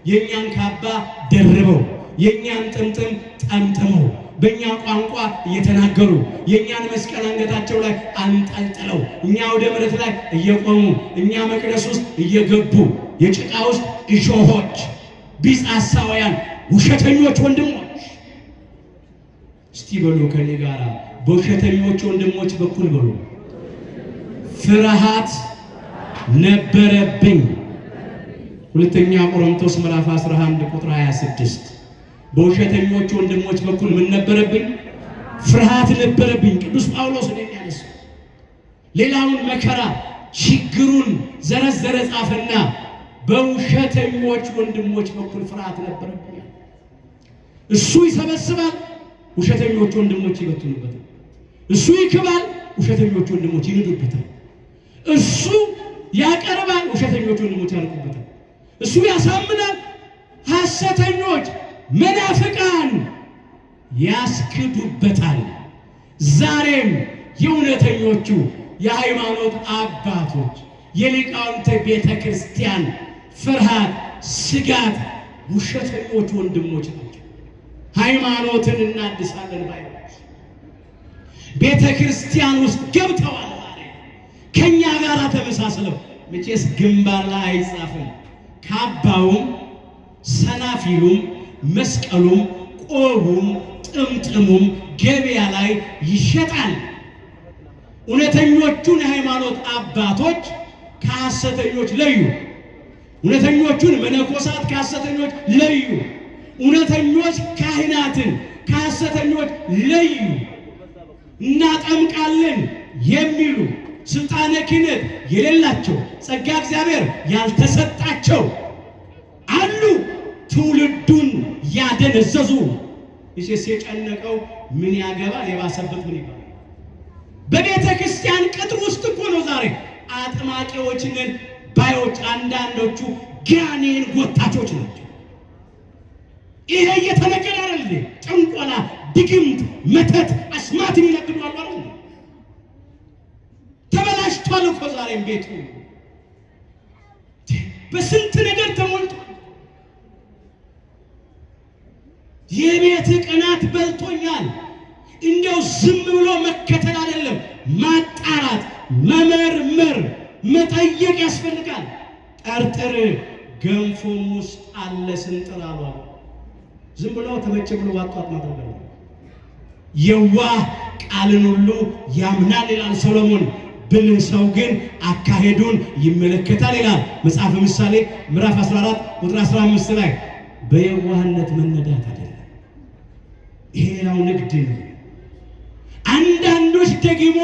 የኛን ካባ ደርበው፣ የኛን ጥምጥም ጠምጥመው፣ በእኛ ቋንቋ እየተናገሩ የኛን መስቀል አንገታቸው ላይ አንጠልጥለው፣ እኛ ወደ ምሕረት ላይ እየቆሙ፣ እኛ መቅደስ ውስጥ እየገቡ የጭቃ ውስጥ እሾሆች፣ ቢጻሳውያን፣ ውሸተኞች ወንድሞች። እስቲ በሉ ከኔ ጋራ በውሸተኞች ወንድሞች በኩል በሉ ፍርሃት ነበረብኝ። ሁለተኛ ቆሮንቶስ ምዕራፍ 11 ቁጥር 26 በውሸተኞች ወንድሞች በኩል ምን ነበረብኝ? ፍርሃት ነበረብኝ። ቅዱስ ጳውሎስ ነው ያነሳው። ሌላውን መከራ ችግሩን ዘረዘረ ጻፈና በውሸተኞች ወንድሞች በኩል ፍርሃት ነበረብኝ። እሱ ይሰበስባል፣ ውሸተኞች ወንድሞች ይበትኑበታል። እሱ ይክባል፣ ውሸተኞች ወንድሞች ይንዱበታል። እሱ ያቀርባል፣ ውሸተኞች ወንድሞች ያልቁበታል። እሱ ያሳምናል፣ ሐሰተኞች መናፍቃን ያስክዱበታል። ዛሬም የእውነተኞቹ የሃይማኖት አባቶች የሊቃውንተ ቤተ ክርስቲያን ፍርሃት፣ ስጋት ውሸተኞች ወንድሞች ናቸው። ሃይማኖትን እናድሳለን ባዮች ቤተ ክርስቲያን ውስጥ ገብተዋል። ከኛ ጋር ተመሳስለው መቼስ ግንባር ላይ አይጻፍም። ካባውም ሰናፊሉም መስቀሉም ቆቡም ጥምጥሙም ገበያ ላይ ይሸጣል። እውነተኞቹን የሃይማኖት አባቶች ከሐሰተኞች ለዩ። እውነተኞቹን መነኮሳት ከሐሰተኞች ለዩ። እውነተኞች ካህናትን ከሐሰተኞች ለዩ። እናጠምቃለን የሚሉ ስልጣነ ክህነት የሌላቸው ጸጋ እግዚአብሔር ያልተሰጣቸው አሉ። ትውልዱን ያደነዘዙ እሺ የጨነቀው ምን ያገባል የባሰበት ምን ይባላል? በቤተ ክርስቲያን ቅጥር ውስጥ እኮ ነው ዛሬ አጥማቂዎች ነን ባዮች አንዳንዶቹ ጋኔን ጎታቾች ናቸው። ይሄ እየተነገረ አይደል? ጨንቆላ፣ ድግምት፣ መተት፣ አስማት ይነግዱዋል አይደል? ተበላሽቷል እኮ ዛሬም ቤቱ በስንት ነገር ተሞልቷል። የቤት ቅናት በልቶኛል። እንደው ዝም ብሎ መከተል አይደለም፣ ማጣራት፣ መመርመር፣ መጠየቅ ያስፈልጋል። ጠርጥር ገንፎም ውስጥ አለ ስንጥር አሉ። ዝም ብሎ ተመቸ ብሎ ዋጧት ማድረግ ነው። የዋህ ቃልን ሁሉ ያምናል ይላል ሰሎሞን። ብልህ ሰው ግን አካሄዱን ይመለከታል ይላል መጽሐፈ ምሳሌ ምዕራፍ 14 ቁጥር 15 ላይ። በየዋህነት መነዳት አይደለም፣ ይሄው ንግድ ነው። አንዳንዶች ደግሞ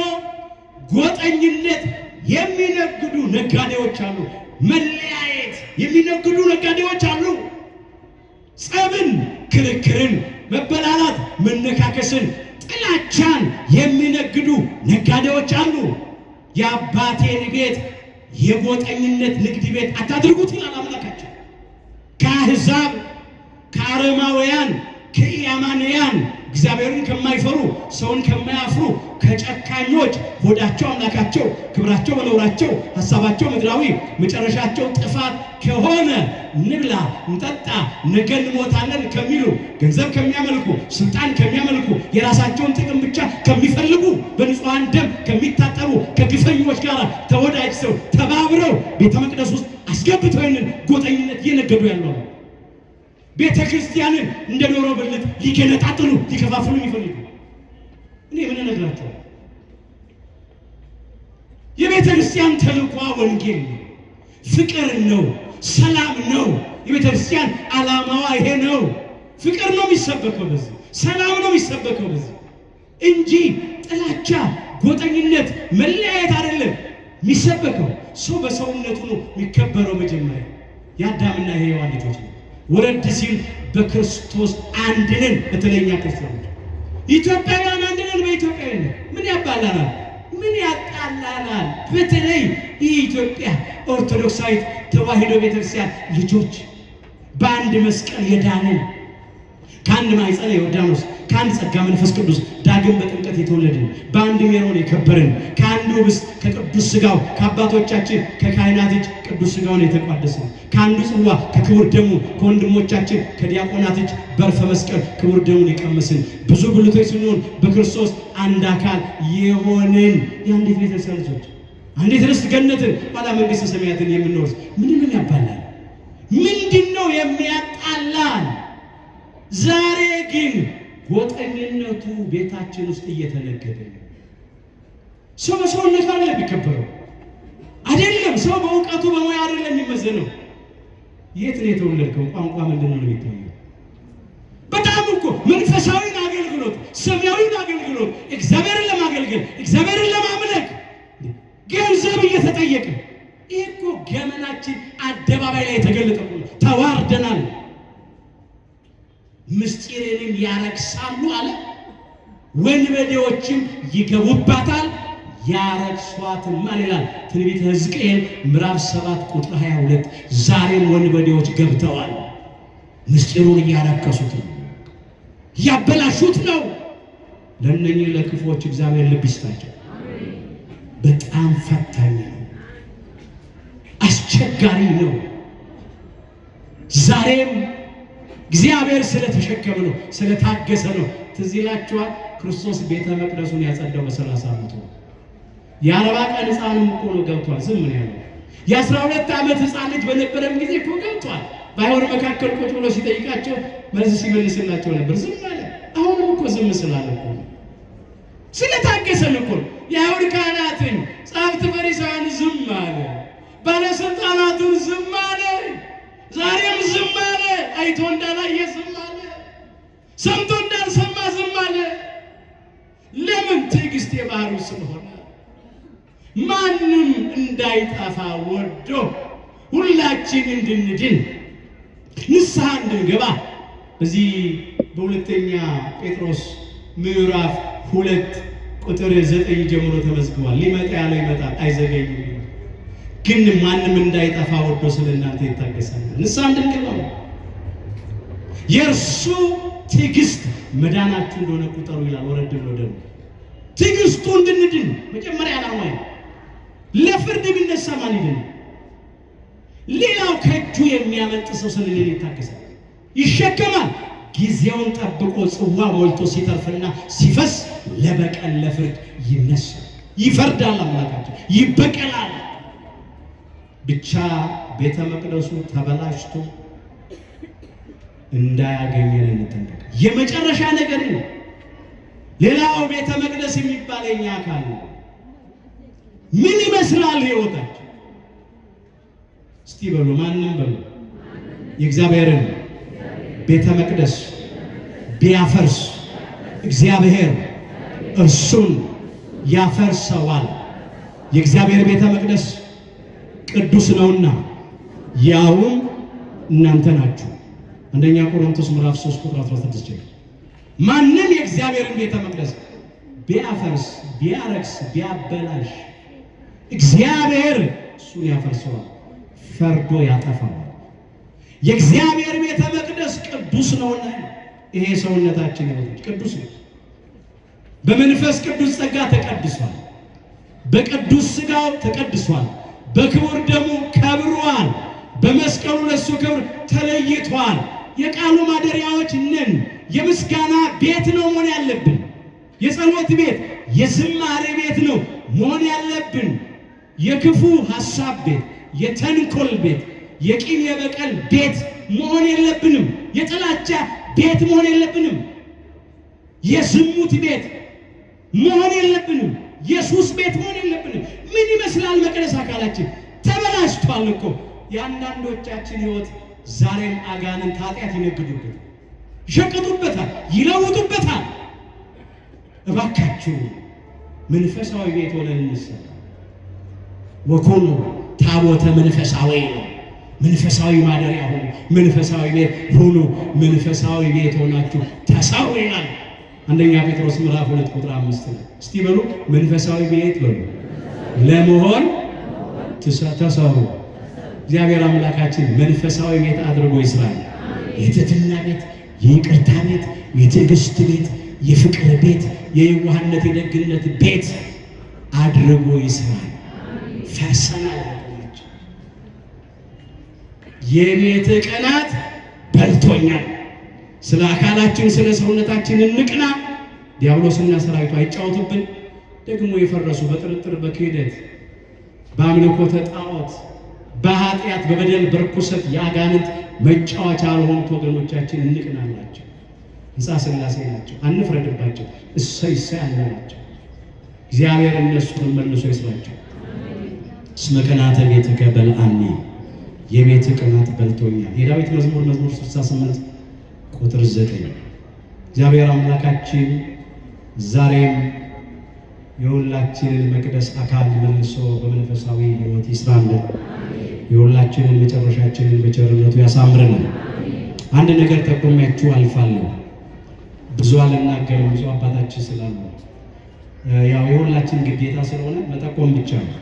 ጎጠኝነት የሚነግዱ ነጋዴዎች አሉ። መለያየት የሚነግዱ ነጋዴዎች አሉ። ጸብን፣ ክርክርን፣ መበላላት፣ መነካከስን፣ ጥላቻን የሚነግዱ ነጋዴዎች አሉ። የአባቴን ቤት የጎጠኝነት ንግድ ቤት አታድርጉት ይላል አምላካችን። ከአሕዛብ፣ ከአረማውያን፣ ከኢያማንያን እግዚአብሔርን ከማይፈሩ ሰውን ከማያፍሩ ከጨካኞች ሆዳቸው አምላካቸው ክብራቸው በነውራቸው ሐሳባቸው ምድራዊ መጨረሻቸው ጥፋት ከሆነ እንብላ እንጠጣ ነገ እንሞታለን ከሚሉ ገንዘብ ከሚያመልኩ ስልጣን ከሚያመልኩ የራሳቸውን ጥቅም ብቻ ከሚፈልጉ በንጹሃን ደም ከሚታጠቡ ከግፈኞች ጋር ተወዳጅተው ተባብረው ቤተ መቅደስ ውስጥ አስገብተው ይህንን ጎጠኝነት እየነገዱ ያለው ቤተ ክርስቲያንን እንደ ዶሮ ብልት ሊገነጣጥሉ ሊከፋፍሉ ይፈልጉ። እኔ ምን እነግራቸው? የቤተ ክርስቲያን ተልኳ ወንጌል ነው፣ ፍቅር ነው፣ ሰላም ነው። የቤተ ክርስቲያን ዓላማዋ ይሄ ነው። ፍቅር ነው የሚሰበከው በዚህ፣ ሰላም ነው የሚሰበከው በዚህ እንጂ ጥላቻ፣ ጎጠኝነት፣ መለያየት አይደለም የሚሰበከው። ሰው በሰውነቱ ነው የሚከበረው። መጀመሪያ የአዳምና የሔዋን ልጆች ነው። ወረድ ሲል በክርስቶስ አንድ ነን። በተለይኛ ክርስቲያኖች ኢትዮጵያውያን አንድ ነን። በኢትዮጵያዊነት ምን ያባላናል? ምን ያጣላናል? በተለይ የኢትዮጵያ ኦርቶዶክሳዊት ተዋሕዶ ቤተክርስቲያን ልጆች በአንድ መስቀል የዳንን ከአንድ ማኅፀነ ዮርዳኖስ ከአንድ ጸጋ መንፈስ ቅዱስ ዳግም በጥምቀት የተወለድን በአንድ ሜሮን የከበርን ከአንዱ ኅብስት ከቅዱስ ሥጋው ከአባቶቻችን ከካህናት እጅ ቅዱስ ሥጋውን የተቋደስን ከአንዱ ጽዋ ከክቡር ደሙ ከወንድሞቻችን ከዲያቆናት እጅ በርፈ መስቀል ክቡር ደሙን የቀመስን ብዙ ብልቶች ስንሆን በክርስቶስ አንድ አካል የሆንን የአንዲት ቤተክርስቲያን ልጆች አንዲት ርስት ገነትን ኋላ መንግሥተ ሰማያትን የምንወርስ ምንድን ያባላል? ምንድን ነው የሚያጣላን? ዛሬ ግን ጎጠኝነቱ ቤታችን ውስጥ እየተነገደ ነው። ሰው በሰውነቱ አይደለም የሚከበረው፣ አይደለም ሰው በእውቀቱ በሙያ አይደለም የሚመዘነው። የት ነው የተወለድከው? ቋንቋ ምንድን ነው የሚታየው? በጣም እኮ መንፈሳዊን አገልግሎት፣ ሰማያዊን አገልግሎት፣ እግዚአብሔርን ለማገልገል እግዚአብሔርን ለማምለክ ገንዘብ እየተጠየቀ ይሄ እኮ ገመናችን አደባባይ ላይ የተገለጠ ነው። ተዋርደናል። ምስጢርንም ያረክሳሉ አለ። ወንበዴዎችም ይገቡባታል ያረክሷትማል ይላል ትንቢተ ሕዝቅኤል ምዕራፍ 7 ቁጥር 22። ዛሬም ወንበዴዎች ገብተዋል። ምስጢሩን እያረከሱት ነው፣ እያበላሹት ነው። ለእነኚህ ለክፉዎች እግዚአብሔር ልብ ይስጣቸው። በጣም ፈታኝ ነው፣ አስቸጋሪ ነው። ዛሬም እግዚአብሔር ስለተሸከመ ነው፣ ስለታገሰ ነው። ትዝ ይላችኋል ክርስቶስ ቤተ መቅደሱን ያጸዳው በ30 ዓመቱ ነው። የ40 ቀን ሕፃንም እኮ ነው ገብቷል። ዝም ነው ያለው። የ12 ዓመት ሕፃን ልጅ በነበረም ጊዜ እኮ ገብቷል። በአይሁድ መካከል ቁጭ ብሎ ሲጠይቃቸው መልስ ሲመልስላቸው ነበር። ዝም አለ። አሁንም እኮ ዝም ስላለ እኮ ስለታገሰን እኮ የአይሁድ ካህናትን ጸሐፍት ፈሪሳውያን ዝም አለ። ባለስልጣናቱን ዝም አለ። ዛሬም ዝም አለ። አይቶ እንዳላየ ዝም አለ። ሰምቶ እንዳልሰማ ዝም አለ። ለምን? ትዕግስት የባህሩ ስለሆነ ማንም እንዳይጠፋ ወዶ ሁላችን እንድንድን ንስሐ እንድንገባ በዚህ በሁለተኛ ጴጥሮስ ምዕራፍ 2 ቁጥር 9 ጀምሮ ተመዝግቧል። ሊመጣ ያለው ይመጣል አይዘገይም፣ ግን ማንም እንዳይጠፋ ወዶ ስለእናንተ ይታገሳል። ንስሐ እንድንገባ የእርሱ ትዕግስት መዳናችሁ እንደሆነ ቁጠሩ ይላል። ወረድ ብሎ ደግሞ ትዕግስቱ እንድንድን መጀመሪያ ዓላማው ለፍርድ ቢነሳ ማን ይድን? ሌላው ከእጁ የሚያመልጥ ሰው ስለሌለ ይታገሳል፣ ይሸከማል። ጊዜውን ጠብቆ ጽዋ ሞልቶ ሲተርፍና ሲፈስ ለበቀል ለፍርድ ይነሳል። ይፈርዳል፣ አምላካችን ይበቀላል። ብቻ ቤተ መቅደሱ ተበላሽቶ እንዳያገኘን እንጠንቀቅ። የመጨረሻ ነገር ነው። ሌላው ቤተ መቅደስ የሚባል የኛ አካል ነው። ምን ይመስላል ህይወታችን? እስቲ በሉ፣ ማንም በሉ የእግዚአብሔርን ቤተ መቅደስ ቢያፈርስ እግዚአብሔር እርሱን ያፈርሰዋል። የእግዚአብሔር ቤተ መቅደስ ቅዱስ ነውና ያውም እናንተ ናችሁ። አንደኛ ቆሮንቶስ ምዕራፍ 3 ቁጥር 16 ጀምሮ ማንም የእግዚአብሔርን ቤተ መቅደስ ቢያፈርስ ቢያረክስ ቢያበላሽ እግዚአብሔር እሱን ያፈርሰዋል፣ ፈርዶ ያጠፋዋል። የእግዚአብሔር ቤተ መቅደስ ቅዱስ ነውና ይሄ ሰውነታችን ቅዱስ ነው። በመንፈስ ቅዱስ ጸጋ ተቀድሷል፣ በቅዱስ ሥጋው ተቀድሷል፣ በክቡር ደሙ ከብሯል፣ በመስቀሉ ለሱ ክብር ተለይቷል። የቃሉ ማደሪያዎች ነን። የምስጋና ቤት ነው መሆን ያለብን። የጸሎት ቤት፣ የዝማሬ ቤት ነው መሆን ያለብን። የክፉ ሐሳብ ቤት፣ የተንኮል ቤት፣ የቂም የበቀል ቤት መሆን የለብንም። የጥላቻ ቤት መሆን የለብንም። የዝሙት ቤት መሆን የለብንም። የሱስ ቤት መሆን የለብንም። ምን ይመስላል መቅደስ አካላችን? ተበላሽቷል እኮ። የአንዳንዶቻችን ሕይወት ዛሬም አጋንንት ኃጢአት ይነግዱበታል፣ ይሸቅጡበታል፣ ይለውጡበታል። እባካችሁ መንፈሳዊ ቤት ሆነን እንሰራ። ወኮኑ ታቦተ መንፈሳዊ ነው። መንፈሳዊ ማደሪያ ሆኑ፣ መንፈሳዊ ቤት ሆኑ። መንፈሳዊ ቤት ሆናችሁ ተሰሩ ይላል አንደኛ ጴጥሮስ ምዕራፍ 2 ቁጥር 5 ላይ። እስቲ በሉ መንፈሳዊ ቤት በሉ ለመሆን ተሰሩ። እግዚአብሔር አምላካችን መንፈሳዊ ቤት አድርጎ ይስራል። የትህትና ቤት፣ የይቅርታ ቤት፣ የትዕግስት ቤት፣ የፍቅር ቤት፣ የየዋህነት የደግነት ቤት አድርጎ ይስራል። ፈሰናል የቤት ቀናት በልቶኛል። ስለ አካላችን ስለ ሰውነታችን እንቅና። ዲያብሎስና ሰራዊቱ አይጫወቱብን። ደግሞ የፈረሱ በጥርጥር በክህደት በአምልኮተ ጣዖት በኃጢአት በበደል በርኩሰት የአጋንንት መጫወቻ ያልሆኑት ወገኖቻችን እንቅናላቸው። ሕንፃ ሥላሴ ናቸው፣ አንፍረድባቸው። እሰይ እሰይ አንላቸው። እግዚአብሔር እነሱን መልሶ ይስራቸው። እስመ ቅንዓተ ቤትከ በልዐኒ፣ የቤት ቅናት በልቶኛል። የዳዊት መዝሙር 68 ቁጥር 9። እግዚአብሔር አምላካችን ዛሬም የሁላችንን መቅደስ አካል መልሶ በመንፈሳዊ ሕይወት ይስራልን። የሁላችንን መጨረሻችንን በቸርነቱ ያሳምረናል። አንድ ነገር ጠቁሜያችሁ አልፋለሁ። ብዙ አልናገርም፣ ብዙ አባታችን ስላሉ ያው የሁላችን ግዴታ ስለሆነ መጠቆም ብቻ ነው።